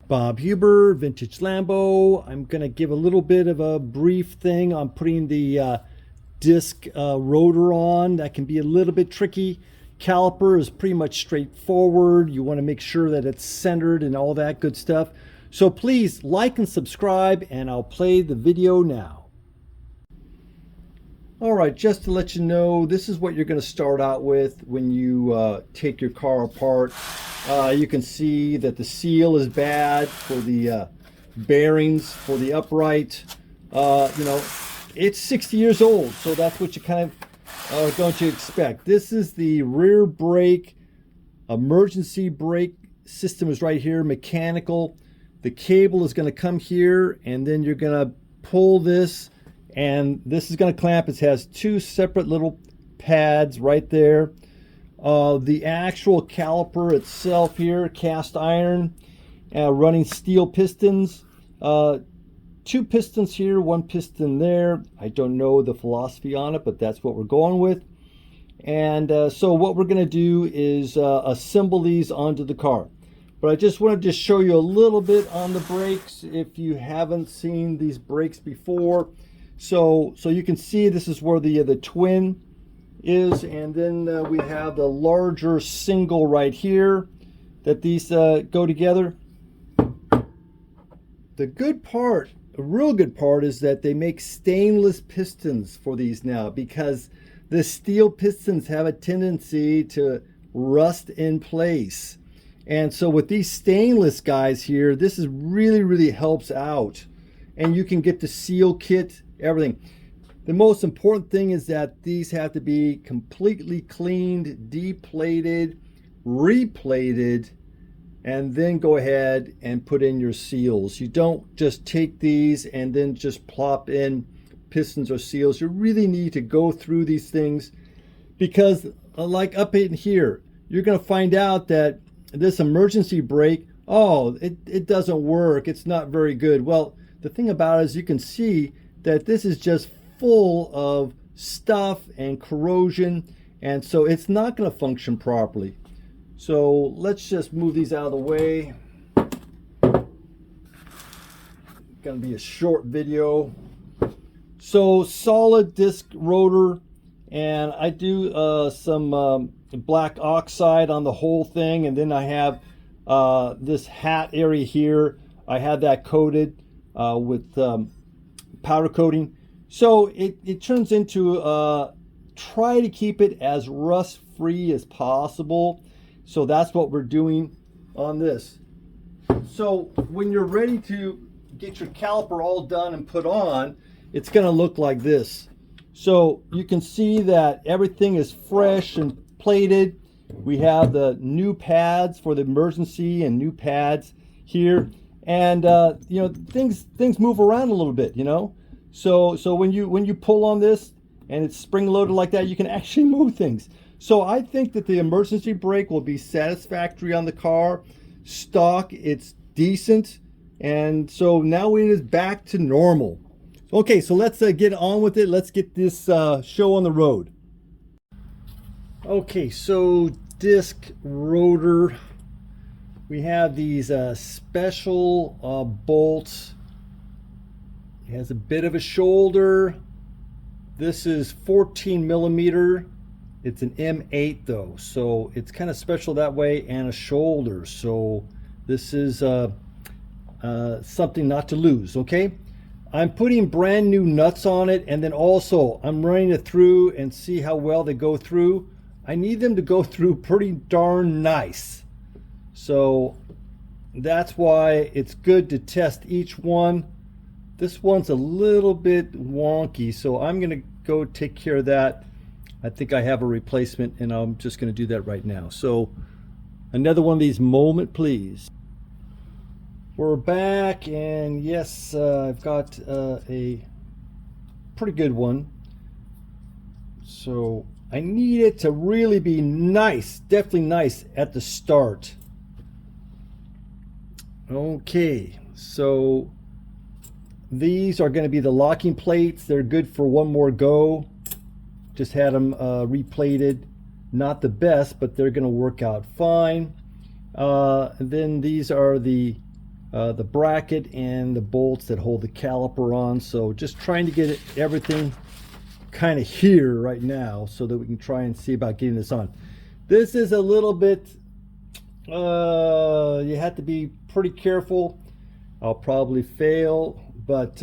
Bob Huber, Vintage Lambo. I'm going to give a little bit of a brief thing on putting the disc rotor on. That can be a little bit tricky. Caliper is pretty much straightforward. You want to make sure that it's centered and all that good stuff. So please like and subscribe, and I'll play the video now. All right, just to let you know, this is what you're going to start out with when you take your car apart. You can see that the seal is bad for the bearings for the upright. It's 60 years old, so that's what you kind of are going to expect. This is the rear brake, emergency brake system is right here, mechanical. The cable is going to come here, and then you're going to pull this, and this is going to clamp. It has two separate little pads right there. The actual caliper itself here, cast iron, running steel pistons. Two pistons here, one piston there. I don't know the philosophy on it, but that's what we're going with. And so what we're going to do is assemble these onto the car. But I just wanted to show you a little bit on the brakes if you haven't seen these brakes before. So you can see this is where the twin is, and then we have the larger single right here that these go together. The good part, a real good part, is that they make stainless pistons for these now, because the steel pistons have a tendency to rust in place. And so with these stainless guys here, this is really helps out. And you can get the seal kit, everything. The most important thing is that these have to be completely cleaned, deplated, replated, and then go ahead and put in your seals. You don't just take these and then just plop in pistons or seals. You really need to go through these things, because like up in here, you're going to find out that this emergency brake, it doesn't work. It's not very good. Well, the thing about it is you can see that this is just full of stuff and corrosion, and so it's not going to function properly. So let's just move these out of the way. Going to be a short video. So solid disc rotor, and I do some black oxide on the whole thing, and then I have this hat area here. I have that coated with powder coating. So it turns into try to keep it as rust free as possible. So that's what we're doing on this. So when you're ready to get your caliper all done and put on, it's going to look like this. So you can see that everything is fresh and plated. We have the new pads for the emergency and new pads here, and things move around a little bit, So when you pull on this and it's spring loaded like that, you can actually move things. So I think that the emergency brake will be satisfactory on the car. Stock, it's decent, and so now it is back to normal. Okay, so let's get on with it. Let's get this show on the road. Okay, so disc rotor. We have these special bolts. It has a bit of a shoulder. This is 14 millimeter. It's an M8 though, so it's kind of special that way, and a shoulder. So this is something not to lose, okay? I'm putting brand new nuts on it, and then also I'm running it through and see how well they go through. I need them to go through pretty darn nice. So that's why it's good to test each one. This one's a little bit wonky, so I'm gonna go take care of that. I think I have a replacement, and I'm just gonna do that right now. So another one of these moment, please. We're back, and yes, I've got a pretty good one. So I need it to really be nice, definitely nice at the start. Okay, so these are going to be the locking plates. They're good for one more go. Just had them replated. Not the best, but they're going to work out fine. Then these are the the bracket and the bolts that hold the caliper on. So just trying to get everything kind of here right now so that we can try and see about getting this on. This is a little bit, you have to be pretty careful. I'll probably fail, but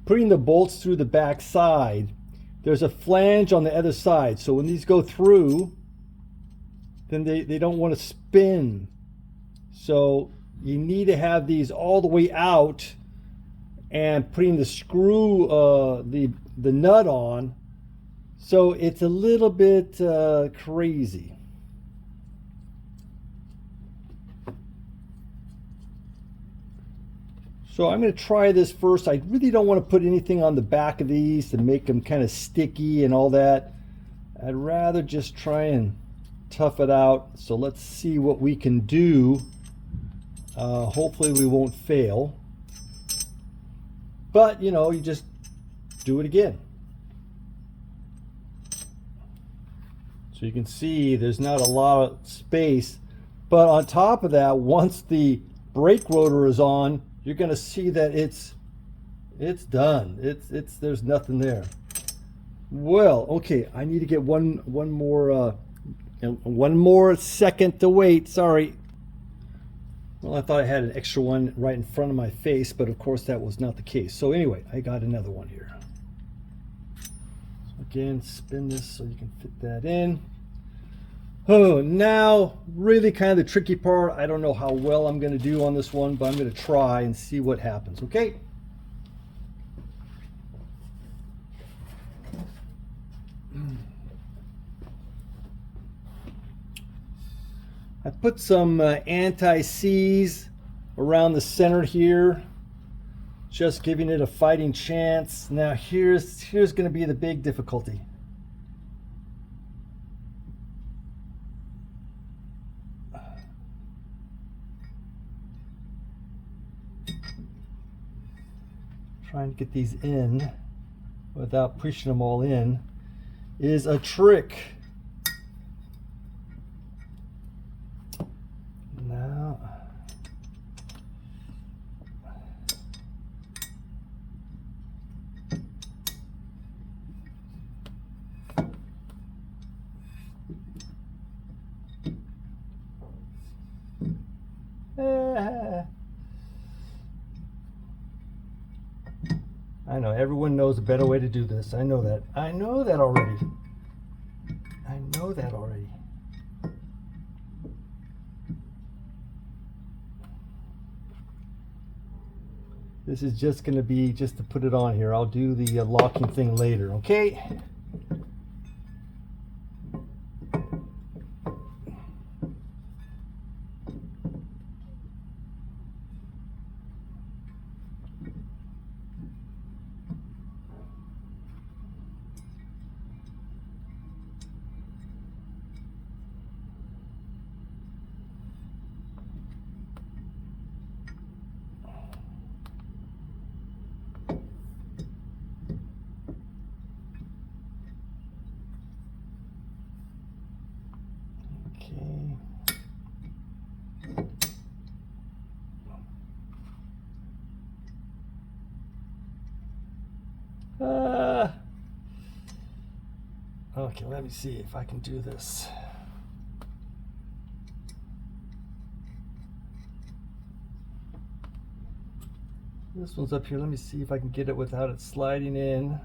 putting the bolts through the back side, there's a flange on the other side. So when these go through, then they don't want to spin. So you need to have these all the way out and putting the screw, the nut on. So it's a little bit crazy. So I'm going to try this first. I really don't want to put anything on the back of these to make them kind of sticky and all that. I'd rather just try and tough it out. So let's see what we can do. Hopefully we won't fail. But, you know, you just do it again. So you can see there's not a lot of space. But on top of that, once the brake rotor is on, you're going to see that it's done. There's nothing there. Well, okay, I need to get one more second to wait. Sorry. Well, I thought I had an extra one right in front of my face, but of course that was not the case. So anyway, I got another one here. So again, spin this so you can fit that in. Oh, now really kind of the tricky part. I don't know how well I'm going to do on this one, but I'm going to try and see what happens, okay? I put some anti-seize around the center here, just giving it a fighting chance. Now here's going to be the big difficulty. Trying to get these in without pushing them all in is a trick. Now, I know everyone knows a better way to do this. I know that. I know that already. I know that already. This is just going to be just to put it on here. I'll do the locking thing later, okay? Okay, let me see if I can do this. This one's up here. Let me see if I can get it without it sliding in.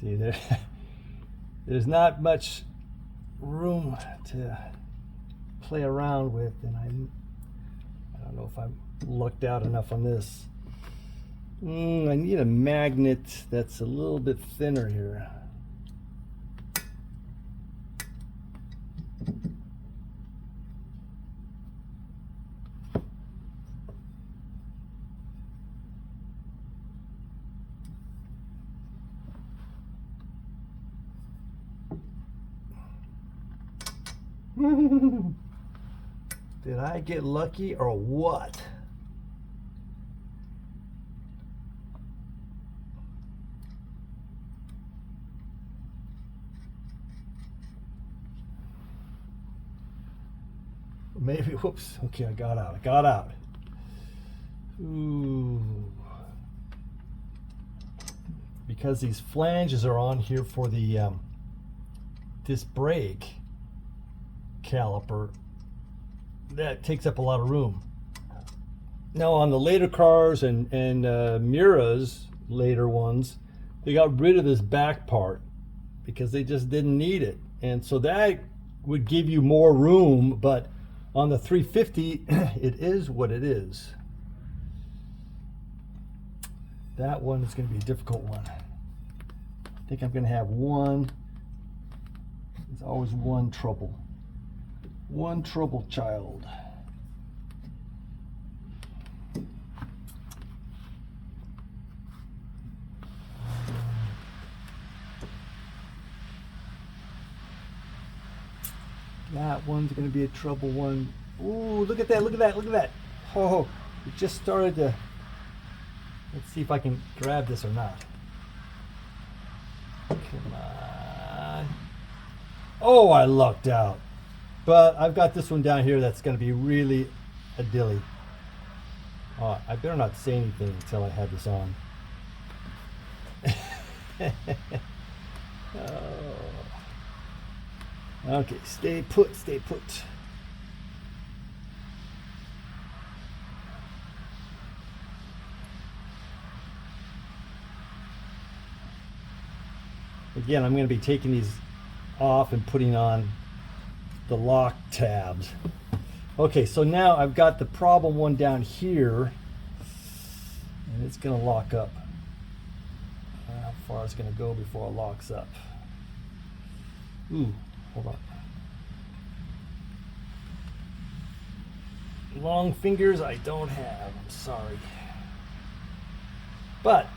See, there's not much room to play around with, and I don't know if I lucked out enough on this. I need a magnet that's a little bit thinner here. Did I get lucky or what? Maybe, whoops. Okay, I got out. Ooh. Because these flanges are on here for the this brake caliper, that takes up a lot of room. Now on the later cars and Mira's later ones, they got rid of this back part because they just didn't need it, and so that would give you more room. But on the 350, it is what it is. That one is going to be a difficult one. I think I'm going to have one. There's always one trouble. One trouble child. That one's going to be a trouble one. Ooh, look at that, look at that, look at that. Oh, it just started to... Let's see if I can grab this or not. Come on. Oh, I lucked out. But I've got this one down here that's going to be really a dilly. Oh, I better not say anything until I have this on. Oh. Okay, stay put, stay put. Again, I'm going to be taking these off and putting on the lock tabs. Okay, so now I've got the problem one down here, and it's going to lock up. How far it's going to go before it locks up. Ooh, hold on. Long fingers I don't have, I'm sorry. But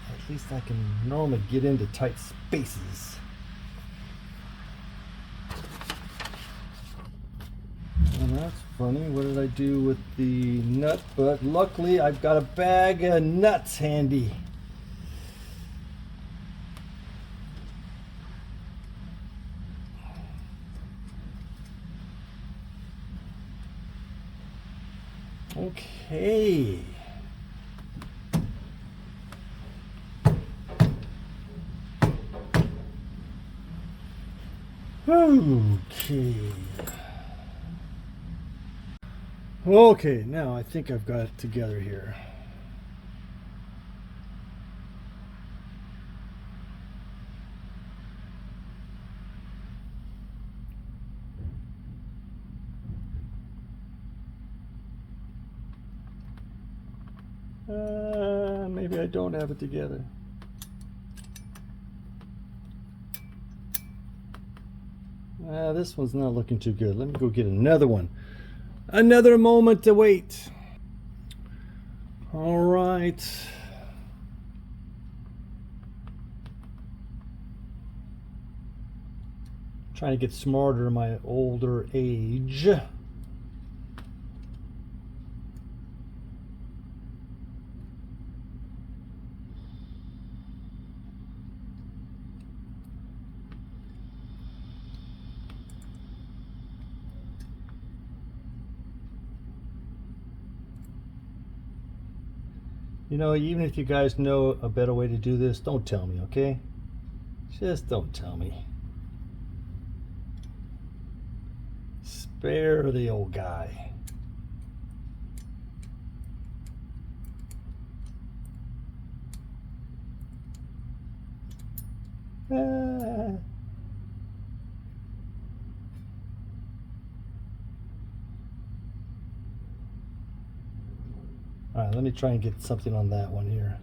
at least I can normally get into tight spaces. And that's funny. What did I do with the nut? But luckily I've got a bag of nuts handy. Okay. Okay. Okay, now I think I've got it together here. Maybe I don't have it together. This one's not looking too good. Let me go get another one. Another moment to wait. All right. Trying to get smarter in my older age. You know, even if you guys know a better way to do this, don't tell me, okay? Just don't tell me. Spare the old guy. All right, let me try and get something on that one here.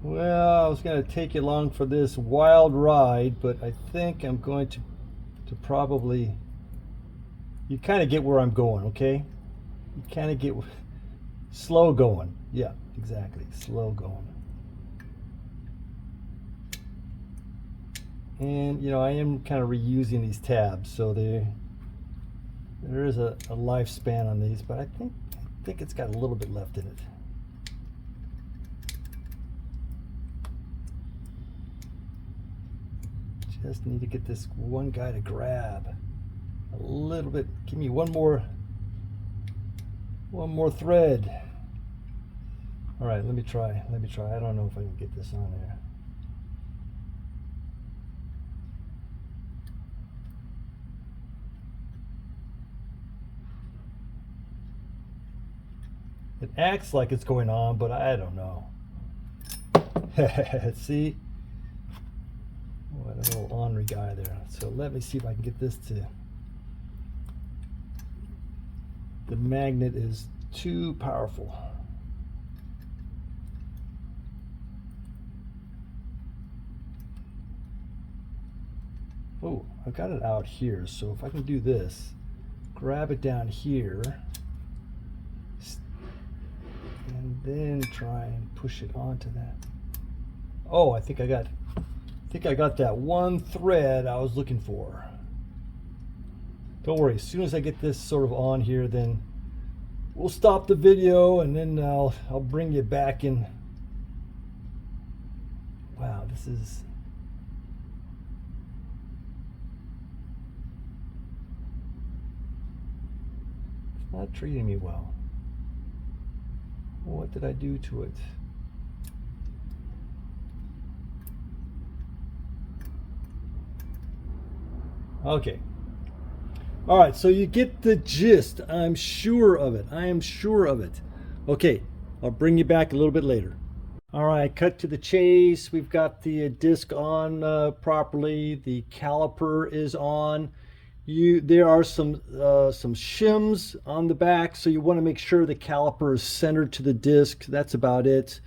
Well, I was going to take you along for this wild ride, but I think I'm going to probably... You kind of get where I'm going, okay? You kind of get slow going. Yeah, exactly, slow going. And you know, I am kind of reusing these tabs, so there is a lifespan on these, but I think it's got a little bit left in it. Just need to get this one guy to grab a little bit. Give me one more thread. All right, let me try. I don't know if I can get this on there. It acts like it's going on, but I don't know. See? What a little ornery guy there. So let me see if I can get this to... The magnet is too powerful. Oh, I've got it out here, so if I can do this, grab it down here, and then try and push it onto that. Oh, I think I got that one thread I was looking for. Don't worry, as soon as I get this sort of on here, then we'll stop the video and then I'll bring you back in. Wow, this is... It's not treating me well. What did I do to it? Okay. All right, so you get the gist. I'm sure of it. I am sure of it. Okay, I'll bring you back a little bit later. All right, cut to the chase. We've got the disc on properly. The caliper is on. There are some shims on the back, so you want to make sure the caliper is centered to the disc. That's about it.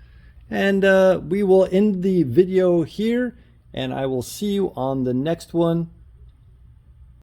And we will end the video here, and I will see you on the next one.